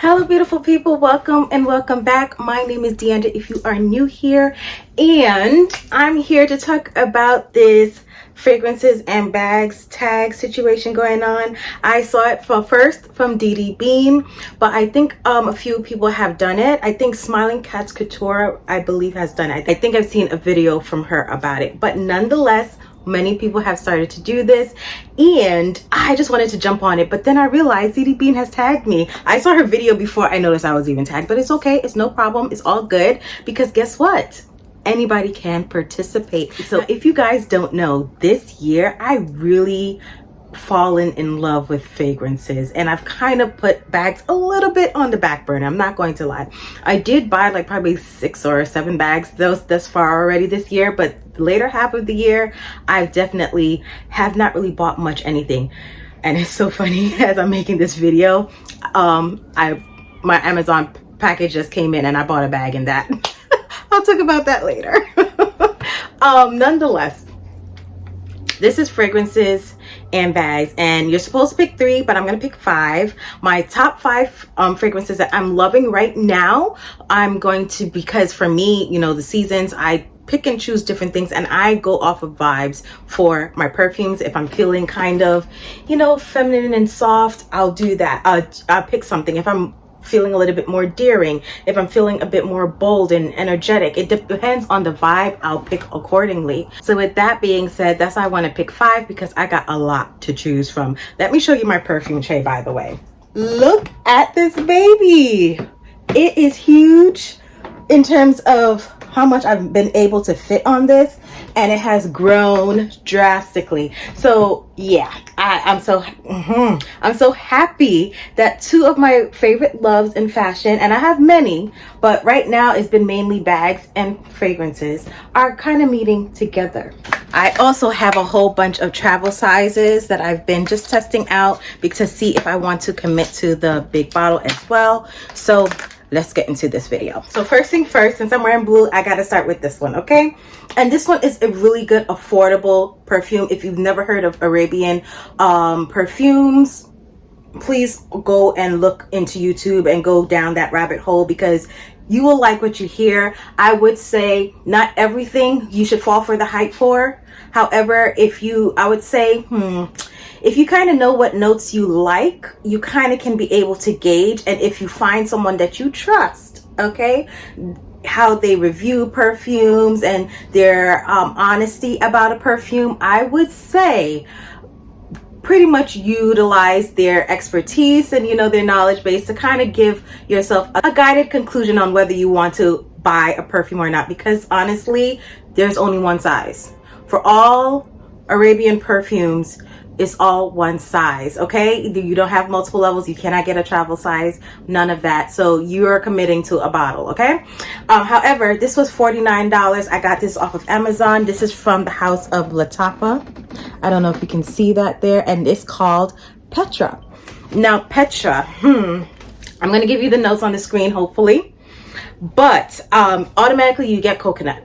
Hello beautiful people, welcome and welcome back. My name is Deandra if you are new here, and I'm here to talk about this fragrances and bags tag situation going on. I saw it first from Dee Bean, but I think a few people have done it. I think Smiling Cats Couture, I believe, has done it. I think I've seen a video from her about it, but nonetheless, many people have started to do this and I just wanted to jump on it, but then I realized Dee Bean has tagged me. I saw her video before I noticed I was even tagged, but it's okay, it's no problem, it's all good, because guess what? Anybody can participate. So if you guys don't know, this year I really fallen in love with fragrances, and I've kind of put bags a little bit on the back burner. I'm not going to lie. I did buy like probably 6 or 7 bags thus far already this year, but the later half of the year I definitely have not really bought much anything. And it's so funny, as I'm making this video, my Amazon package just came in and I bought a bag in that. I'll talk about that later. Nonetheless, this is fragrances and bags, and you're supposed to pick 3, but I'm gonna pick 5. My top 5 fragrances that I'm loving right now, I'm going to, because for me, you know, the seasons, I pick and choose different things and I go off of vibes for my perfumes. If I'm feeling kind of, you know, feminine and soft, I'll do that. I'll pick something. If I'm feeling a little bit more daring, if I'm feeling a bit more bold and energetic, it depends on the vibe, I'll pick accordingly. So with that being said, that's why I want to pick 5, because I got a lot to choose from. Let me show you my perfume tray, by the way. Look at this baby. It is huge in terms of how much I've been able to fit on this, and it has grown drastically. So yeah, I'm so happy that 2 of my favorite loves in fashion, and I have many, but right now it's been mainly bags and fragrances, are kind of meeting together. I also have a whole bunch of travel sizes that I've been just testing out to see if I want to commit to the big bottle as well. So let's get into this video. So first thing first, since I'm wearing blue, I gotta start with this one, okay? And this one is a really good, affordable perfume. If you've never heard of Arabian perfumes, please go and look into YouTube and go down that rabbit hole, because you will like what you hear. I would say not everything you should fall for the hype for. However, I would say, if you kind of know what notes you like, you kind of can be able to gauge. And if you find someone that you trust, okay, how they review perfumes and their honesty about a perfume, I would say pretty much utilize their expertise and, you know, their knowledge base to kind of give yourself a guided conclusion on whether you want to buy a perfume or not. Because honestly, there's only one size. For all Arabian perfumes, it's all one size, okay? You don't have multiple levels. You cannot get a travel size, none of that. So you're committing to a bottle, okay? However, this was $49. I got this off of Amazon. This is from the house of Latafa. I don't know if you can see that there, and it's called Petra. Now, Petra, I'm gonna give you the notes on the screen, hopefully, but automatically you get coconut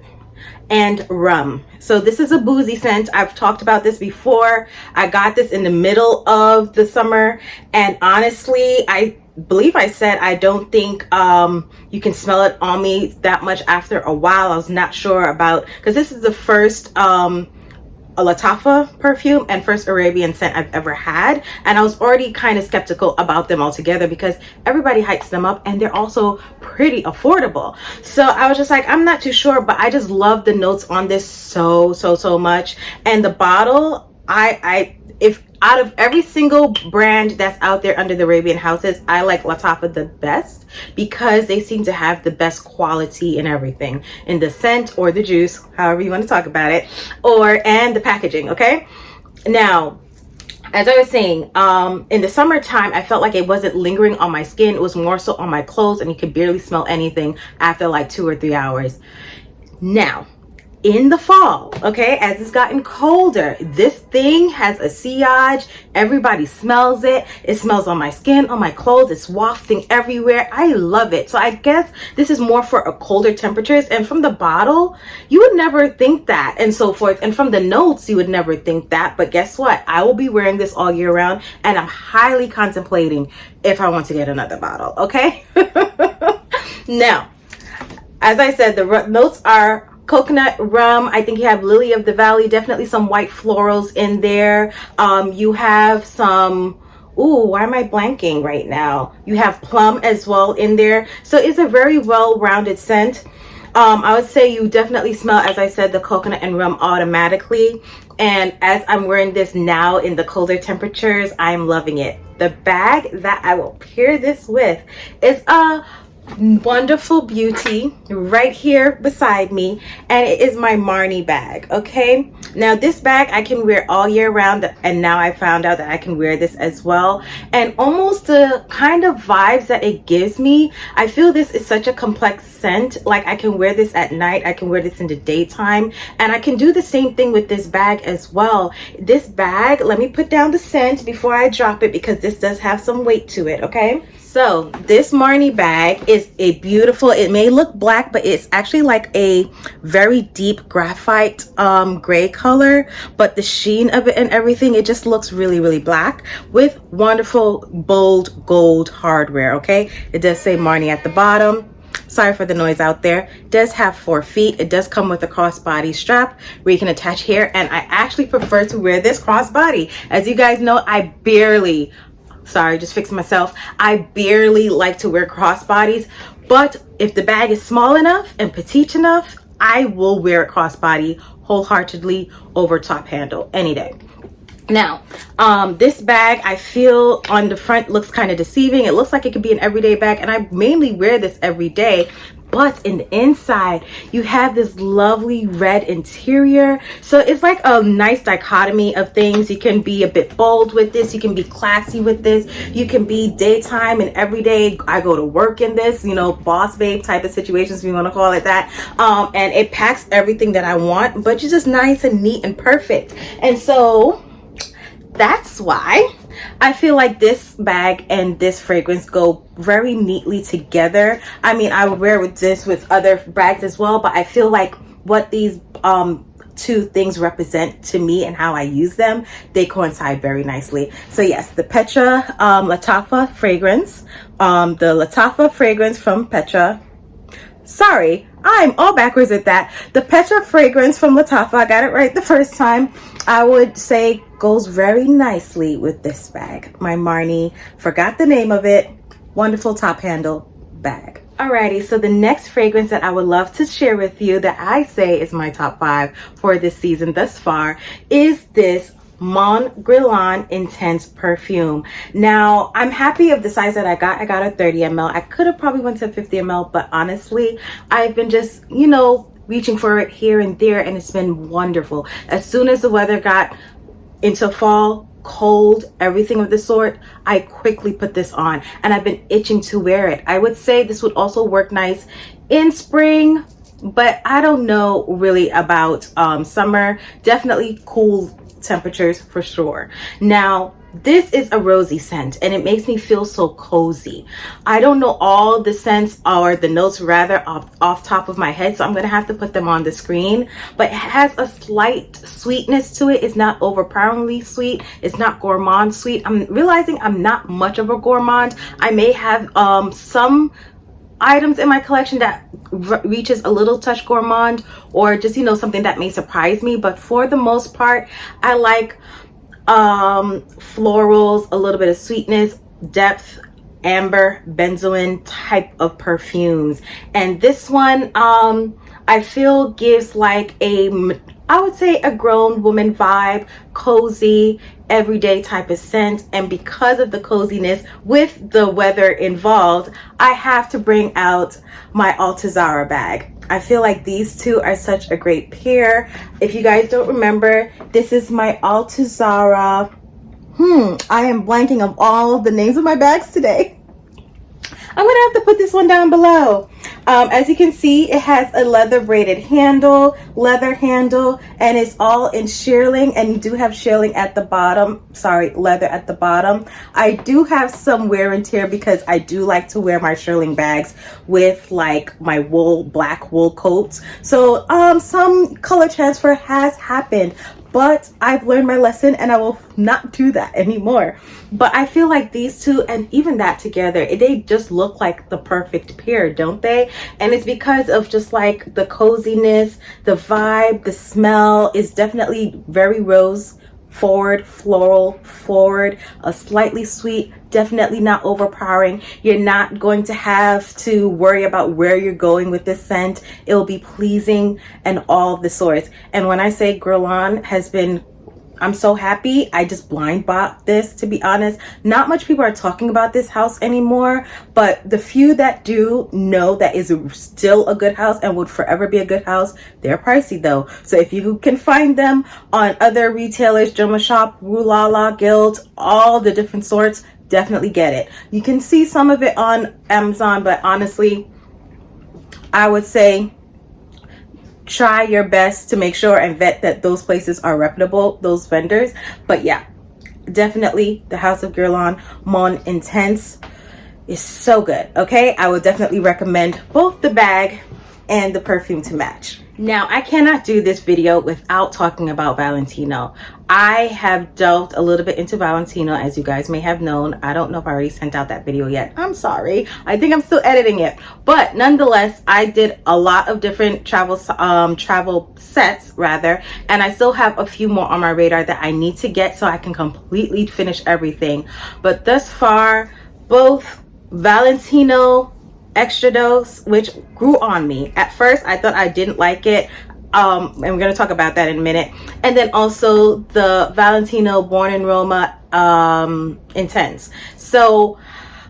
and rum. So this is a boozy scent. I've talked about this before. I got this in the middle of the summer, and honestly, I believe I said I don't think you can smell it on me that much after a while. I was not sure about, because this is the first a Latafa perfume and first Arabian scent I've ever had, and I was already kind of skeptical about them altogether because everybody hypes them up and they're also pretty affordable. So I was just like, I'm not too sure, but I just love the notes on this so much. And the bottle, if out of every single brand that's out there under the Arabian houses, I like Latafa the best, because they seem to have the best quality in everything, in the scent or the juice, however you want to talk about it, and the packaging, okay? Now, as I was saying, in the summertime, I felt like it wasn't lingering on my skin. It was more so on my clothes, and you could barely smell anything after like 2 or 3 hours. Now, in the fall, okay, as it's gotten colder, this thing has a sillage. Everybody smells it. It smells on my skin, on my clothes. It's wafting everywhere. I love it. So I guess this is more for a colder temperatures. And from the bottle, you would never think that, and so forth. And from the notes, you would never think that. But guess what? I will be wearing this all year round, and I'm highly contemplating if I want to get another bottle, okay? Now, as I said, the notes are coconut, rum. I think you have lily of the valley, definitely some white florals in there. You have some, ooh, why am I blanking right now? You have plum as well in there. So it's a very well-rounded scent. I would say you definitely smell, as I said, the coconut and rum automatically. And as I'm wearing this now in the colder temperatures, I'm loving it. The bag that I will pair this with is a wonderful beauty right here beside me, and it is my Marni bag. Okay, now this bag I can wear all year round, and now I found out that I can wear this as well. And almost the kind of vibes that it gives me, I feel this is such a complex scent. Like, I can wear this at night, I can wear this in the daytime, and I can do the same thing with this bag as well. This bag, let me put down the scent before I drop it, because this does have some weight to it. Okay, so this Marni bag is a beautiful, it may look black, but it's actually like a very deep graphite gray color, but the sheen of it and everything, it just looks really, really black with wonderful bold gold hardware. Okay, it does say Marni at the bottom. Sorry for the noise out there. It does have 4 feet. It does come with a crossbody strap where you can attach here, and I actually prefer to wear this crossbody. As you guys know, I barely like to wear crossbodies, but if the bag is small enough and petite enough, I will wear a crossbody wholeheartedly over top handle any day. Now, this bag, I feel on the front looks kind of deceiving. It looks like it could be an everyday bag, and I mainly wear this every day. But in the inside, you have this lovely red interior. So it's like a nice dichotomy of things. You can be a bit bold with this. You can be classy with this. You can be daytime and everyday. I go to work in this, you know, boss babe type of situations, if you want to call it that. And it packs everything that I want, but it's just nice and neat and perfect. And so that's why I feel like this bag and this fragrance go very neatly together. I mean, I would wear this with other bags as well, but I feel like what these two things represent to me and how I use them, they coincide very nicely. So yes, the Petra Lattafa fragrance, the Lattafa fragrance from Petra. Sorry, I'm all backwards at that. The Petra fragrance from Lattafa, I got it right the first time, I would say goes very nicely with this bag. My Marni, forgot the name of it, wonderful top handle bag. Alrighty, so the next fragrance that I would love to share with you that I say is my top 5 for this season thus far is this Mon Guerlain Intense perfume. Now, I'm happy of the size that I got. I got a 30 ml. I could have probably went to 50 ml, but honestly, I've been just, you know, reaching for it here and there, and it's been wonderful. As soon as the weather got into fall, cold, everything of the sort, I quickly put this on, and I've been itching to wear it. I would say this would also work nice in spring, but I don't know really about summer. Definitely cool temperatures for sure. Now, this is a rosy scent, and it makes me feel so cozy. I don't know all the scents or the notes rather off top of my head, so I'm gonna have to put them on the screen, but it has a slight sweetness to it. It's not overpoweringly sweet. It's not gourmand sweet. I'm realizing I'm not much of a gourmand. I may have some items in my collection that reaches a little touch gourmand, or just, you know, something that may surprise me, but for the most part, I like florals, a little bit of sweetness, depth, amber, benzoin type of perfumes. And this one I feel gives like I would say a grown woman vibe, cozy, everyday type of scent. And because of the coziness with the weather involved, I have to bring out my Altuzarra bag. I feel like these two are such a great pair. If you guys don't remember, this is my Altuzarra. I am blanking of all of the names of my bags today. I'm gonna have to put this one down below. As you can see, it has a leather braided handle, leather handle, and it's all in shearling, and you do have shearling at the bottom. Sorry, leather at the bottom. I do have some wear and tear because I do like to wear my shearling bags with like my wool, black wool coats. So some color transfer has happened, but I've learned my lesson and I will not do that anymore. But I feel like these two and even that together, they just look like the perfect pair, don't they? And it's because of just like the coziness, the vibe, the smell is definitely very rose forward, floral forward, a slightly sweet, definitely not overpowering. You're not going to have to worry about where you're going with this scent. It will be pleasing and all of the sorts. And when I say Guerlain has been, I'm so happy. I just blind bought this, to be honest. Not much people are talking about this house anymore, but the few that do know that is still a good house and would forever be a good house. They're pricey though. So if you can find them on other retailers, Joma Shop, Rue La La, Guild, all the different sorts, definitely get it. You can see some of it on Amazon, but honestly, I would say try your best to make sure and vet that those places are reputable, those vendors. But yeah, definitely the House of Guerlain Mon Intense is so good. Okay, I would definitely recommend both the bag and the perfume to match. Now, I cannot do this video without talking about Valentino. I have delved a little bit into Valentino, as you guys may have known. I don't know if I already sent out that video yet. I'm sorry. I think I'm still editing it. But nonetheless, I did a lot of different travel sets rather, and I still have a few more on my radar that I need to get so I can completely finish everything. But thus far, both Valentino Extra Dose, which grew on me. At first, I thought I didn't like it. And we're going to talk about that in a minute. And then also the Valentino Born in Roma Intense. So,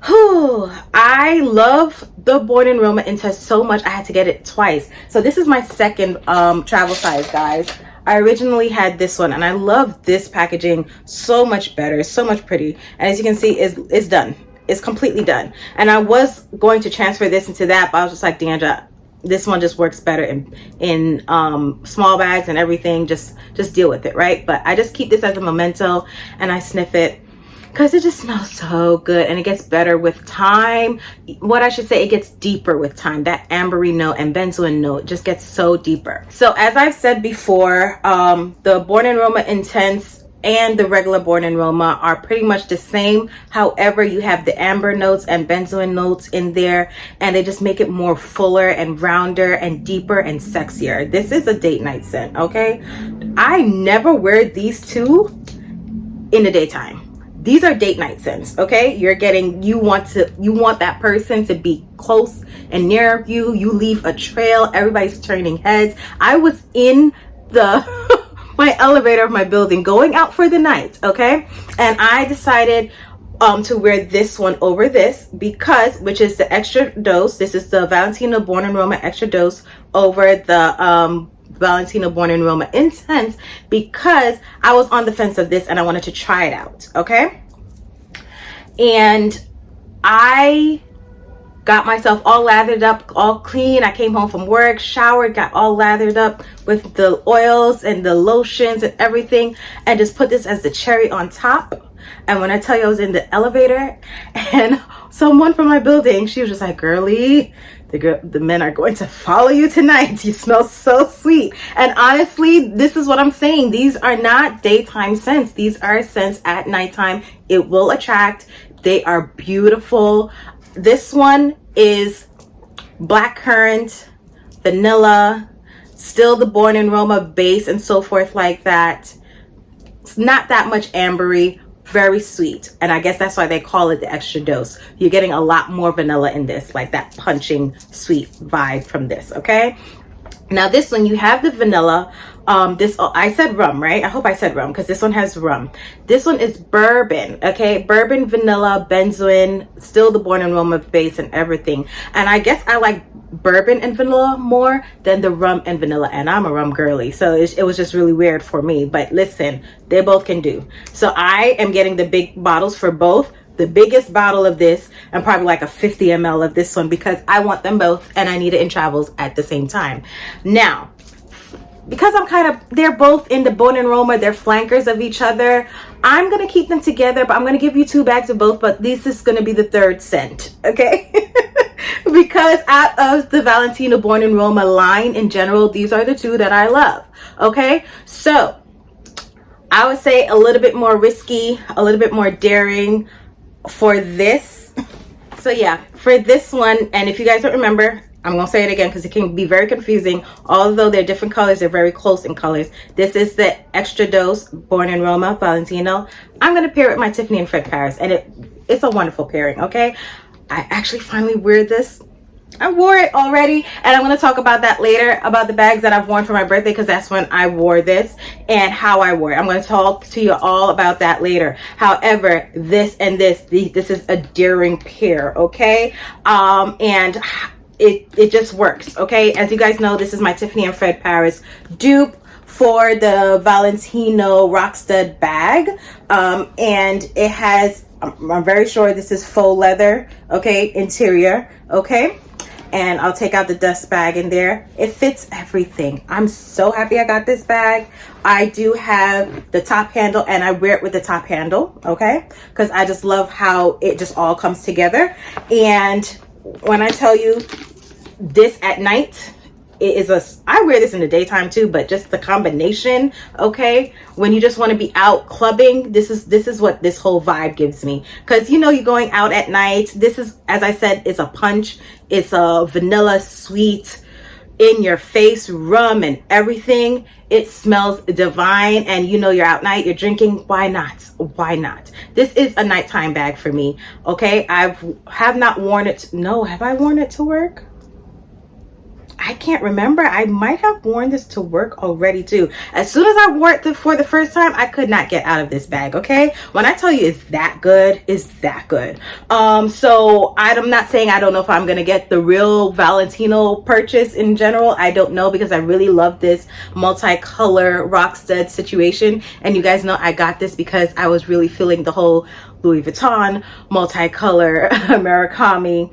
I love the Born in Roma Intense so much. I had to get it twice. So this is my second travel size, guys. I originally had this one and I love this packaging so much better, so much pretty. And as you can see, it's done. It's completely done. And I was going to transfer this into that, but I was just like, Deandra, this one just works better in small bags and everything. Just deal with it, right? But I just keep this as a memento and I sniff it because it just smells so good, and it gets better with time. What I should say, it gets deeper with time. That ambery note and benzoin note just gets so deeper. So as I've said before, the Born in Roma Intense and the regular Born in Roma are pretty much the same. However, you have the amber notes and benzoin notes in there, and they just make it more fuller and rounder and deeper and sexier. This is a date night scent, okay? I never wear these two in the daytime. These are date night scents, okay? You want that person to be close and near you. You leave a trail. Everybody's turning heads. I was in the my elevator of my building going out for the night, okay, and I decided to wear this one over this because, which is the Extra Dose. This is the Valentino Born in Roma Extra Dose over the Valentino Born in Roma Intense, because I was on the fence of this and I wanted to try it out, okay? And I got myself all lathered up, all clean. I came home from work, showered, got all lathered up with the oils and the lotions and everything, and just put this as the cherry on top. And when I tell you, I was in the elevator and someone from my building, she was just like, girlie, the men are going to follow you tonight. You smell so sweet. And honestly, this is what I'm saying. These are not daytime scents. These are scents at nighttime. It will attract. They are beautiful. This one is blackcurrant, vanilla, still the Born in Roma base and so forth like that. It's not that much ambery, very sweet. And I guess that's why they call it the Extra Dose. You're getting a lot more vanilla in this, like that punching sweet vibe from this, okay? Now this one, you have the vanilla. I said rum, right? I hope I said rum because this one has rum. This one is bourbon, okay? Bourbon, vanilla, benzoin, still the Born in Roma base and everything. And I guess I like bourbon and vanilla more than the rum and vanilla. And I'm a rum girly, so it was just really weird for me. But listen, they both can do. So I am getting the big bottles for both. the biggest bottle of this and probably like a 50 ml of this one, because I want them both and I need it in travels at the same time. Now, because they're both in the Bon Aroma, they're flankers of each other, I'm going to keep them together, but I'm going to give you 2 bags of both, but this is going to be the 3rd scent, okay? Because out of the Valentino Bon Aroma line in general, these are the 2 that I love, okay? So, I would say a little bit more risky, a little bit more daring for this. So yeah, for this one, and if you guys don't remember, I'm going to say it again because it can be very confusing. Although they're different colors, they're very close in colors. This is the Extra Dose Bon Aroma Valentino. I'm going to pair it with my Tiffany and Fred Paris, and it's a wonderful pairing, okay? I actually finally wear this. I wore it already, and I'm going to talk about that later, about the bags that I've worn for my birthday, because that's when I wore this and how I wore it. I'm going to talk to you all about that later. However, this and this is a daring pair, okay? And it just works, okay? As you guys know, this is my Tiffany and Fred Paris dupe for the Valentino Rockstud bag, and it has, I'm very sure this is faux leather, okay, interior, okay? And I'll take out the dust bag in there. It fits everything. I'm so happy I got this bag. I do have the top handle, and I wear it with the top handle, okay? Because I just love how it just all comes together. And when I tell you this at night, it is I wear this in the daytime too, but just the combination, okay, when you just want to be out clubbing, this is what this whole vibe gives me. Because you know, you're going out at night. This is, as I said, it's a punch. It's a vanilla sweet, in your face rum and everything. It smells divine, and you know, you're out night, you're drinking, why not? Why not? This is a nighttime bag for me, okay? Have not worn it. No, have I worn it to work? I can't remember. I might have worn this to work already too. As soon as I wore it for the first time, I could not get out of this bag, okay? When I tell you it's that good, it's that good. So I'm not saying I don't know if I'm gonna get the real Valentino purchase in general. I don't know, because I really love this multicolor Rockstud situation. And you guys know I got this because I was really feeling the whole Louis Vuitton multicolor Murakami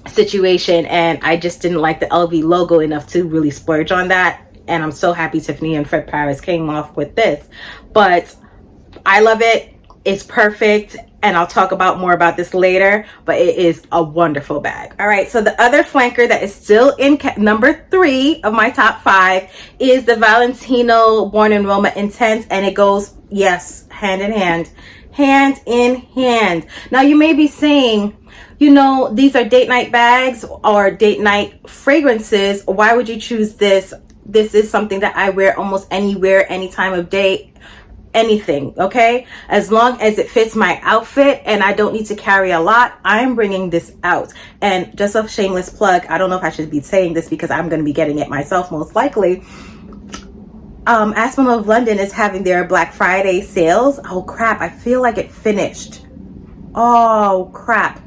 situation, and I just didn't like the LV logo enough to really splurge on that. And I'm so happy Tiffany and Fred Paris came off with this. But I love it. It's perfect, and I'll talk about more about this later, but it is a wonderful bag. All right, so the other flanker that is still in number 3 of my top 5 is the Valentino Bon Aroma Intense, and it goes, yes, hand in hand. Hand in hand. Now you may be saying, you know, these are date night bags or date night fragrances. Why would you choose this? This is something that I wear almost anywhere, any time of day, anything, okay? As long as it fits my outfit and I don't need to carry a lot, I'm bringing this out. And just a shameless plug, I don't know if I should be saying this because I'm going to be getting it myself most likely. Aspinall of London is having their Black Friday sales. Oh crap, I feel like it finished. Oh crap.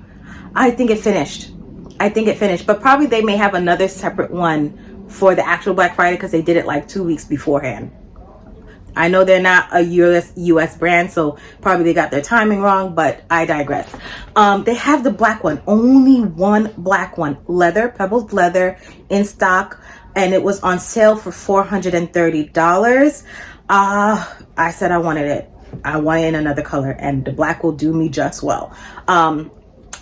I think it finished, but probably they may have another separate one for the actual Black Friday, because they did it like 2 weeks beforehand. I know they're not a US brand, so probably they got their timing wrong, but I digress. They have the black one, only one black one, leather, pebbled leather, in stock, and it was on sale for $430. I said I wanted it. I want it in another color, and the black will do me just well.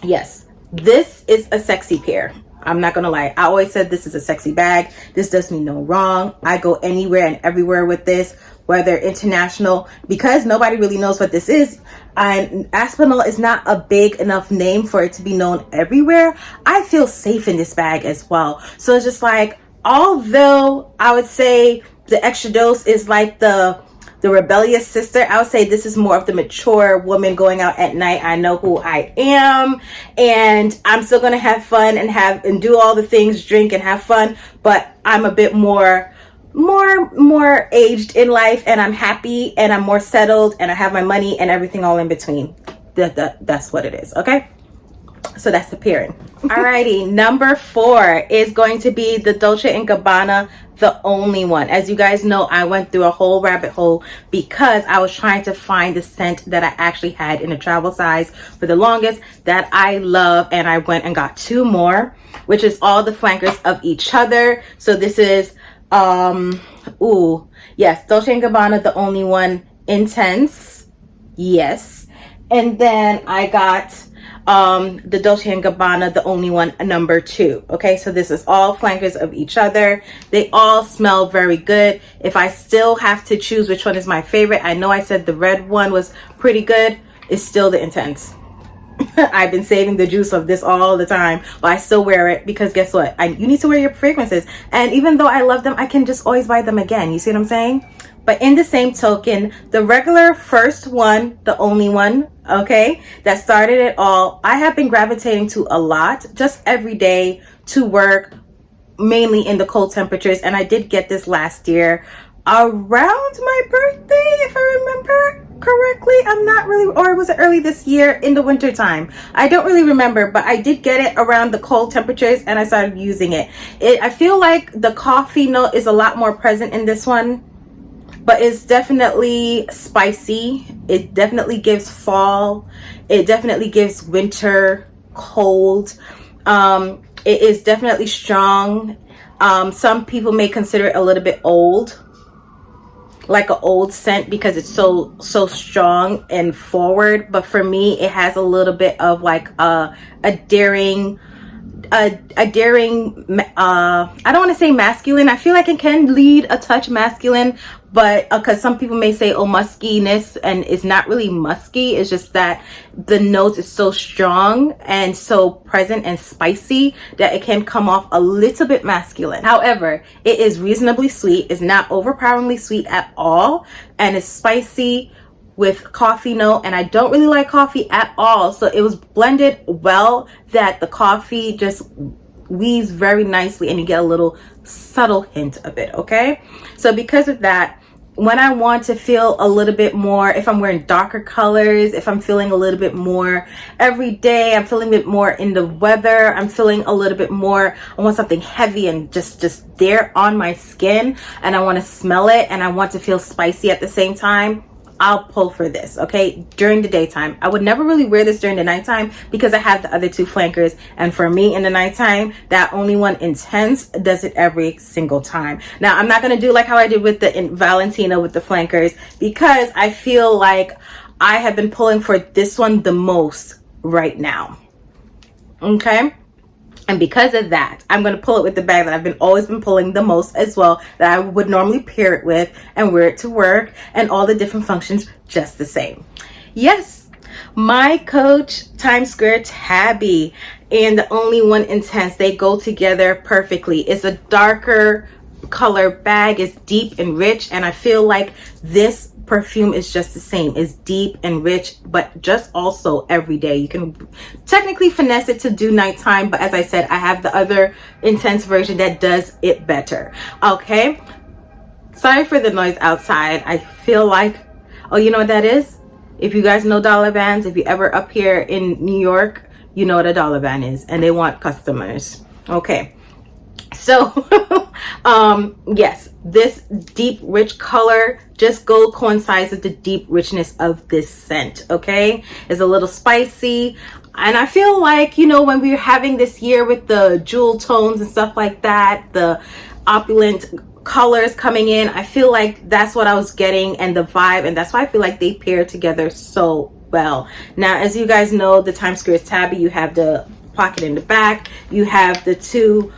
Yes, this is a sexy pair. I'm not gonna lie. I always said this is a sexy bag. This does me no wrong. I go anywhere and everywhere with this, whether international, because nobody really knows what this is. And Aspinall is not a big enough name for it to be known everywhere. I feel safe in this bag as well. So it's just like, although I would say the Extra Dose is like the rebellious sister, I would say this is more of the mature woman going out at night. I know who I am, and I'm still gonna have fun and do all the things, drink and have fun, but I'm a bit more aged in life, and I'm happy, and I'm more settled, and I have my money and everything all in between. That's what it is, okay? So that's the pairing. Alrighty, number 4 is going to be the Dolce & Gabbana The Only One. As you guys know, I went through a whole rabbit hole because I was trying to find the scent that I actually had in a travel size for the longest that I love, and I went and got 2 more, which is all the flankers of each other. So this is yes, Dolce & Gabbana The Only One Intense. Yes. And then I got the Dolce & Gabbana The Only One number 2. Okay, so this is all flankers of each other. They all smell very good. If I still have to choose which one is my favorite, I know I said the red one was pretty good. It's still the Intense. I've been saving the juice of this all the time, but I still wear it because guess what? You need to wear your fragrances. And even though I love them, I can just always buy them again. You see what I'm saying? But in the same token, the regular first one, the only one, okay, that started it all, I have been gravitating to a lot, just every day to work, mainly in the cold temperatures. And I did get this last year around my birthday, if I remember correctly. I'm not really, or was it early this year in the winter time? I don't really remember, but I did get it around the cold temperatures and I started using it. I feel like the coffee note is a lot more present in this one, but it's definitely spicy. It definitely gives fall. It definitely gives winter, cold. It is definitely strong. Some people may consider it a little bit old, like an old scent, because it's so strong and forward. But for me, it has a little bit of like a daring, I don't want to say masculine. I feel like it can lead a touch masculine, but because some people may say, oh, muskiness, and it's not really musky. It's just that the notes is so strong and so present and spicy that it can come off a little bit masculine. However, it is reasonably sweet. It's not overpoweringly sweet at all, and it's spicy with coffee note, and I don't really like coffee at all, so it was blended well that the coffee just weaves very nicely and you get a little subtle hint of it. Okay, so because of that, when I want to feel a little bit more, if I'm wearing darker colors, if I'm feeling a little bit more every day, I'm feeling a bit more in the weather, I'm feeling a little bit more, I want something heavy and just there on my skin, and I want to smell it and I want to feel spicy at the same time, I'll pull for this. Okay, during the daytime. I would never really wear this during the nighttime because I have the other 2 flankers, and for me in the nighttime, that Only One Intense does it every single time. Now I'm not going to do like how I did with the Valentina with the flankers, because I feel like I have been pulling for this one the most right now. Okay, and because of that, I'm going to pull it with the bag that I've always been pulling the most as well, that I would normally pair it with and wear it to work and all the different functions just the same. Yes, my Coach Times Square Tabby and the Only One Intense, they go together perfectly. It's a darker color bag. It's deep and rich, and I feel like this perfume is just the same. It's deep and rich, but just also every day. You can technically finesse it to do nighttime, but as I said, I have the other Intense version that does it better. Okay, sorry for the noise outside. I feel like, oh, you know what that is? If you guys know dollar bands, if you ever up here in New York, you know what a dollar band is, and they want customers. Okay, so yes, this deep rich color just coincides with the deep richness of this scent. Okay, it's a little spicy, and I feel like, you know, when we were having this year with the jewel tones and stuff like that, the opulent colors coming in, I feel like that's what I was getting and the vibe, and that's why I feel like they pair together so well. Now, as you guys know, the Times Square Tabby, you have the pocket in the back, you have the 2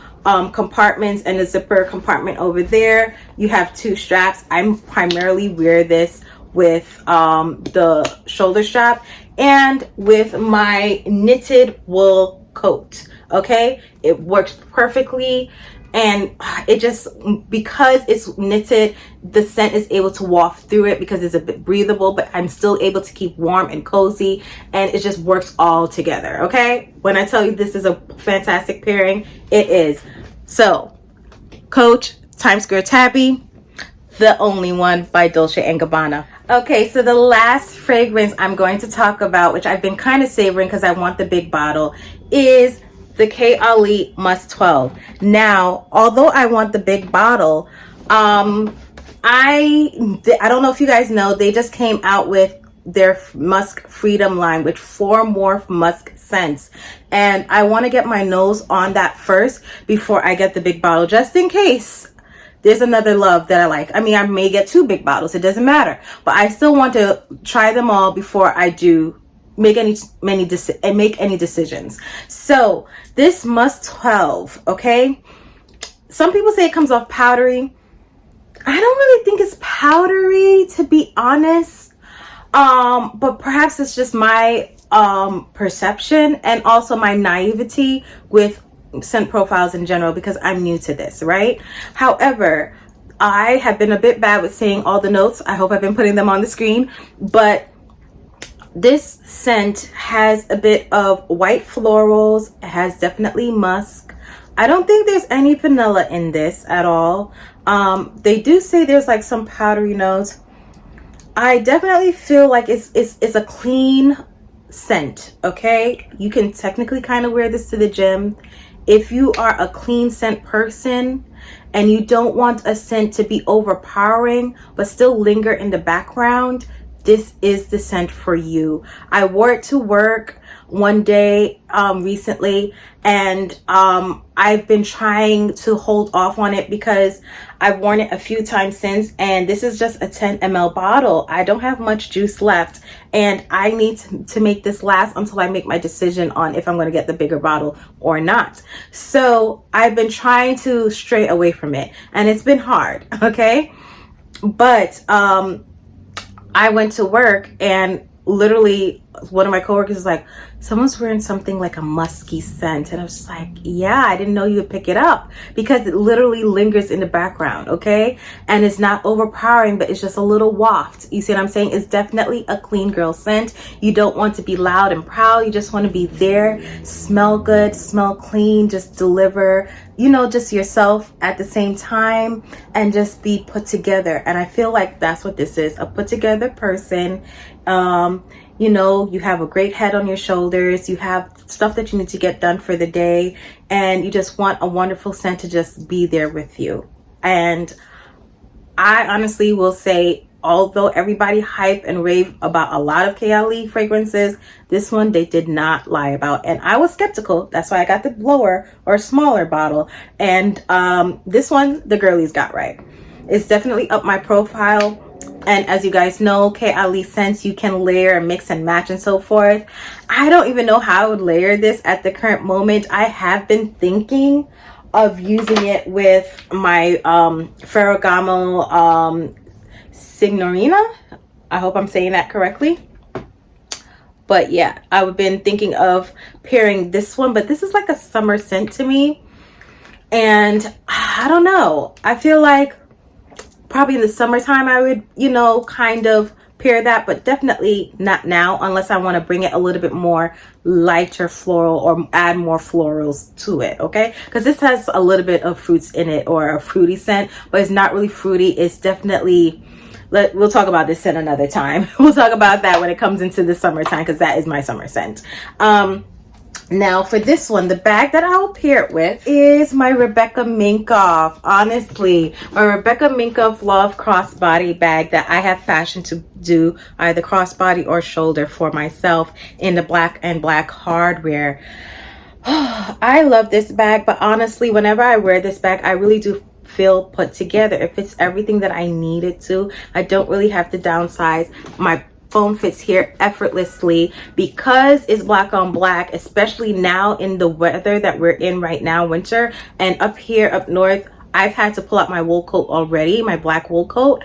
compartments and the zipper compartment over there, you have 2 straps. I primarily wear this with the shoulder strap and with my knitted wool coat. Okay, it works perfectly, and it just, because it's knitted, the scent is able to waft through it because it's a bit breathable, but I'm still able to keep warm and cozy, and it just works all together. Okay, when I tell you this is a fantastic pairing, it is. So Coach Times Square Tabby, The Only One by Dolce & Gabbana. Okay, so the last fragrance I'm going to talk about, which I've been kind of savoring because I want the big bottle, is the Galier Must 12. Now, although I want the big bottle, I don't know if you guys know, they just came out with their Musk Freedom line with 4 more musk scents, and I want to get my nose on that first before I get the big bottle, just in case there's another love that I like. I mean, I may get 2 big bottles, it doesn't matter, but I still want to try them all before I do make any decisions. So this Must 12, okay, some people say it comes off powdery. I don't really think it's powdery, to be honest, but perhaps it's just my perception, and also my naivety with scent profiles in general, because I'm new to this, right? However, I have been a bit bad with saying all the notes. I hope I've been putting them on the screen, but this scent has a bit of white florals. It has definitely musk. I don't think there's any vanilla in this at all. They do say there's like some powdery notes. I definitely feel like it's a clean scent, okay? You can technically kind of wear this to the gym. If you are a clean scent person and you don't want a scent to be overpowering but still linger in the background, this is the scent for you. I wore it to work one day recently, and I've been trying to hold off on it because I've worn it a few times since, and this is just a 10 ml bottle. I don't have much juice left, and I need to make this last until I make my decision on if I'm going to get the bigger bottle or not. So I've been trying to stray away from it, and it's been hard, okay? But I went to work, and literally one of my coworkers was like, someone's wearing something like a musky scent, and I was just like, yeah, I didn't know you would pick it up, because it literally lingers in the background, okay? And it's not overpowering, but it's just a little waft. You see what I'm saying? It's definitely a clean girl scent. You don't want to be loud and proud. You just want to be there, smell good, smell clean, just deliver, you know, just yourself at the same time, and just be put together. And I feel like that's what this is, a put together person. You know, you have a great head on your shoulders, you have stuff that you need to get done for the day, and you just want a wonderful scent to just be there with you. And I honestly will say, although everybody hype and rave about a lot of Galier fragrances, this one they did not lie about, and I was skeptical. That's why I got the lower or smaller bottle, and this one the girlies got right. It's definitely up my profile. And as you guys know, Galier scents you can layer and mix and match and so forth. I don't even know how I would layer this at the current moment. I have been thinking of using it with my Ferragamo Signorina. I hope I'm saying that correctly. But yeah, I've been thinking of pairing this one, but this is like a summer scent to me. And I don't know. I feel like probably in the summertime I would, you know, kind of pair that, but definitely not now, unless I want to bring it a little bit more lighter floral or add more florals to it, okay? Because this has a little bit of fruits in it, or a fruity scent, but it's not really fruity. It's definitely, we'll talk about this scent another time. We'll talk about that when it comes into the summertime, because that is my summer scent. Now for this one, the bag that I will pair it with is my Rebecca Minkoff. Honestly, my Rebecca Minkoff Love Crossbody bag that I have fashioned to do either crossbody or shoulder for myself in the black and black hardware. I love this bag, but honestly, whenever I wear this bag, I really do feel put together. It fits everything that I need it to. I don't really have to downsize. My phone fits here effortlessly because it's black on black, especially now in the weather that we're in right now, winter. And up here up north, I've had to pull out my wool coat already, my black wool coat.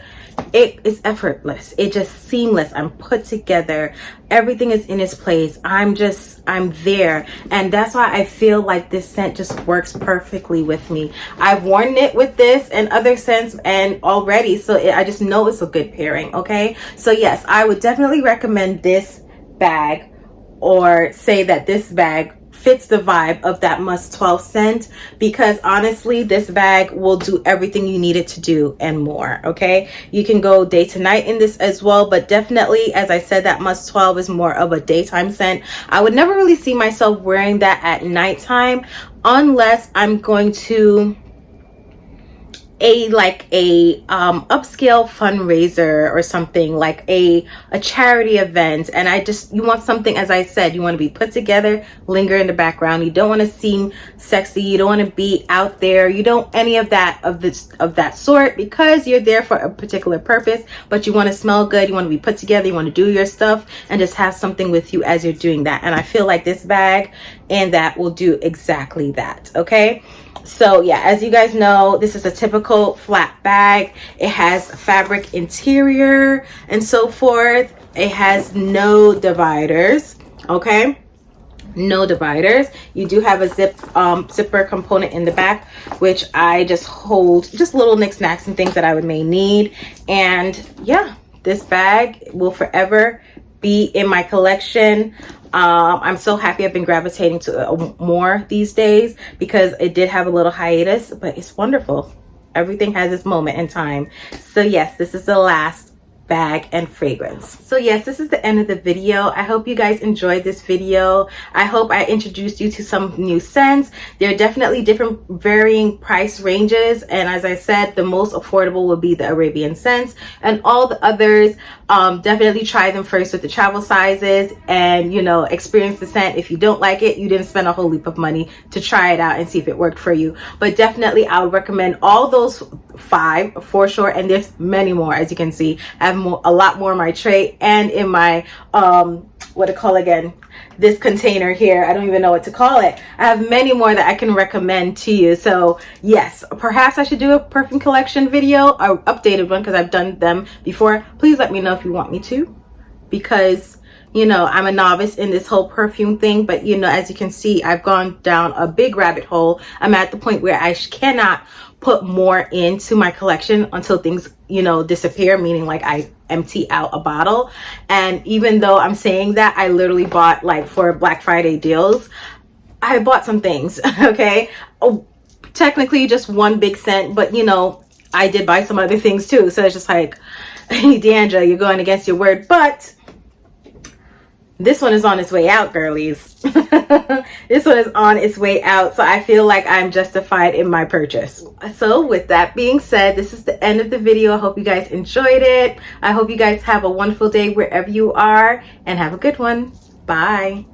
It is effortless. It just seamless. I'm put together. Everything is in its place. I'm there. And that's why I feel like this scent just works perfectly with me. I've worn it with this and other scents and already, so I just know it's a good pairing, okay? So yes, I would definitely recommend this bag, or say that this bag fits the vibe of that Musk 12 scent, because honestly, this bag will do everything you need it to do and more. Okay, you can go day to night in this as well, but definitely, as I said, that Musk 12 is more of a daytime scent. I would never really see myself wearing that at nighttime unless I'm going to like a upscale fundraiser or something, like a charity event, and you want something, as I said, you want to be put together, linger in the background. You don't want to seem sexy, you don't want to be out there, you don't any of that sort, because you're there for a particular purpose, but you want to smell good, you want to be put together, you want to do your stuff and just have something with you as you're doing that. And I feel like this bag and that will do exactly that. Okay, so yeah, as you guys know, this is a typical flat bag. It has fabric interior and so forth. It has no dividers. Okay, no dividers. You do have a zipper component in the back, which I just hold just little knickknacks and things that I may need. And yeah, this bag will forever be in my collection. I'm so happy I've been gravitating to more these days, because it did have a little hiatus, but it's wonderful. Everything has its moment in time. So yes, this is the last bag and fragrance. So yes, this is the end of the video. I hope you guys enjoyed this video. I hope I introduced you to some new scents. There are definitely different varying price ranges, and as I said, the most affordable will be the Arabian scents, and all the others, definitely try them first with the travel sizes and, you know, experience the scent. If you don't like it, you didn't spend a whole heap of money to try it out and see if it worked for you. But definitely I would recommend all those 5 for sure, and there's many more. As you can see, I have a lot more in my tray and in my what to call again, this container here. I don't even know what to call it. I have many more that I can recommend to you. So yes, perhaps I should do a perfume collection video, or updated one, because I've done them before. Please let me know if you want me to, because you know, I'm a novice in this whole perfume thing. But you know, as you can see, I've gone down a big rabbit hole. I'm at the point where I cannot put more into my collection until things, you know, disappear, meaning like I empty out a bottle. And even though I'm saying that, I literally bought, like, for Black Friday deals, I bought some things. Okay, oh, technically just one big scent, but you know, I did buy some other things too. So it's just like, hey, Deandra, you're going against your word. But this one is on its way out, girlies. This one is on its way out, so I feel like I'm justified in my purchase. So with that being said, this is the end of the video. I hope you guys enjoyed it. I hope you guys have a wonderful day wherever you are, and have a good one. Bye.